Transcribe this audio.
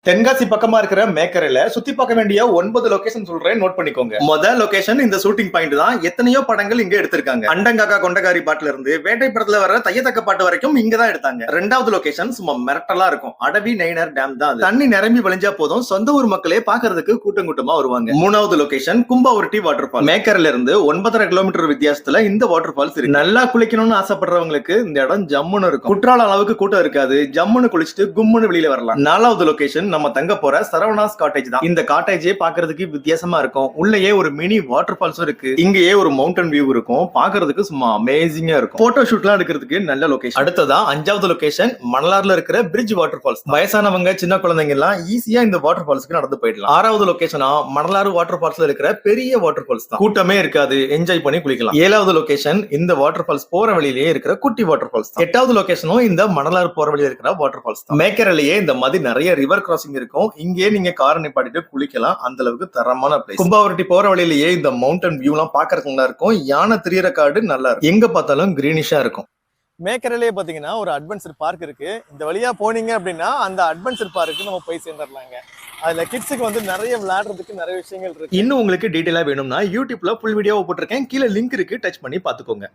தென்காசி பக்கமா இருக்கிற மேக்கரையில சுத்தி பார்க்க வேண்டிய 9 லொகேஷன் சொல்றேன், நோட் பண்ணிக்கோங்க. முதல் லொகேஷன் இந்த ஷூட்டிங் பாயிண்ட் தான். எத்தனையோ படங்கள் இங்க எடுத்திருக்காங்க. அண்டங்காக்கா கொண்டகாரி பாட்டுல இருந்து வேட்டை படத்துல வர தையத்தக்க பாட்டு வரைக்கும் இங்க தான் எடுத்தாங்க. ரெண்டாவது லொகேஷன் சும்மா மிரட்டலா இருக்கும். அடவி நைனர் டேம் தான். தண்ணி நிரம்பி வழிஞ்சா போதும், சொந்த ஊர் மக்களே பாக்குறதுக்கு கூட்டம் கூட்டமா வருவாங்க. மூணாவது லொகேஷன் கும்பாவூர்ட்டி வாட்டர் ஃபால். மேக்கர்ல இருந்து 9.5 கிலோமீட்டர் வித்தியாசத்துல இந்த வாட்டர் ஃபால்ஸ் இருக்கு. நல்லா குளிக்கணும்னு ஆசைப்படுறவங்களுக்கு இந்த இடம் ஜம்முன்னு இருக்கும். குற்றால அளவுக்கு கூட்டம் இருக்காது. ஜம்முன்னு குளிச்சுட்டு கும்முன்னு வெளியில வரலாம். நாலாவது லொகேஷன் நம்ம தங்க போற சரவணாஸ் காட்டேஜ் தான். இந்த காட்டேஜே பாக்குறதுக்கு வித்தியாசமா இருக்கும். உள்ளேயே ஒரு மினி வாட்டர் ஃபால்ஸும் இருக்கு. இங்கேயே ஒரு மவுண்டன் வியூ இருக்கும். பாக்குறதுக்கு சும்மா அமேசிங்கா இருக்கும். போட்டோ ஷூட்லாம் எடுக்கிறதுக்கு நல்ல லொகேஷன். அடுத்ததா 5வது லொகேஷன் மணலார்ல இருக்கிற பிரிட்ஜ் வாட்டர் ஃபால்ஸ். வயசானவங்க சின்ன குழந்தைங்க எல்லாம் ஈஸியா இந்த வாட்டர் ஃபால்ஸ்க்கு நடந்து போயிடலாம். 6வது லொகேஷனா மணலாறு வாட்டர் ஃபால்ஸ்ல இருக்கிற பெரிய வாட்டர் ஃபால்ஸ் தான். கூட்டமே இருக்காது, என்ஜாய் பண்ணி குளிக்கலாம். 7வது லொகேஷன் இந்த வாட்டர் ஃபால்ஸ் போற வழியிலேயே இருக்கிற குட்டி வாட்டர் ஃபால்ஸ் தான். 8வது லொகேஷனும் இந்த மணலாறு போற வழியில இருக்கிற வாட்டர் ஃபால்ஸ் தான். மேக்கரிலேயே இந்த மாதிரி நிறைய ரிவர் கிராசிங் இருக்கும். இங்கே நீங்க காரை நிப்பாட்டிட்டு குளிக்கலாம். அந்த அளவுக்கு தரமான பிளேஸ். கும்பாவூர்ட்டி போற வழியிலேயே இந்த மவுண்டன் வியூ எல்லாம் பாக்குறதுக்கு நல்லா இருக்கும். யானை திரியற காடு நல்லா இருக்கும். எங்க பார்த்தாலும் கிரீனிஷா இருக்கும். மேக்கரிலே பாத்தீங்கன்னா ஒரு அட்வென்ச்சர் பார்க் இருக்கு. இந்த வழியா போனீங்க அப்படின்னா அந்த அட்வென்ச்சர் பார்க்கு நம்ம போய் சேர்ந்துடலாங்க. அதுல கிட்ஸுக்கு வந்து நிறைய விளையாடுறதுக்கு நிறைய விஷயங்கள் இருக்கு. இன்னும் உங்களுக்கு டீடைலா வேணும்னா யூடியூப்ல ஃபுல் வீடியோவை போட்டிருக்கேன். கீழே லிங்க் இருக்கு, டச் பண்ணி பாத்துக்கோங்க.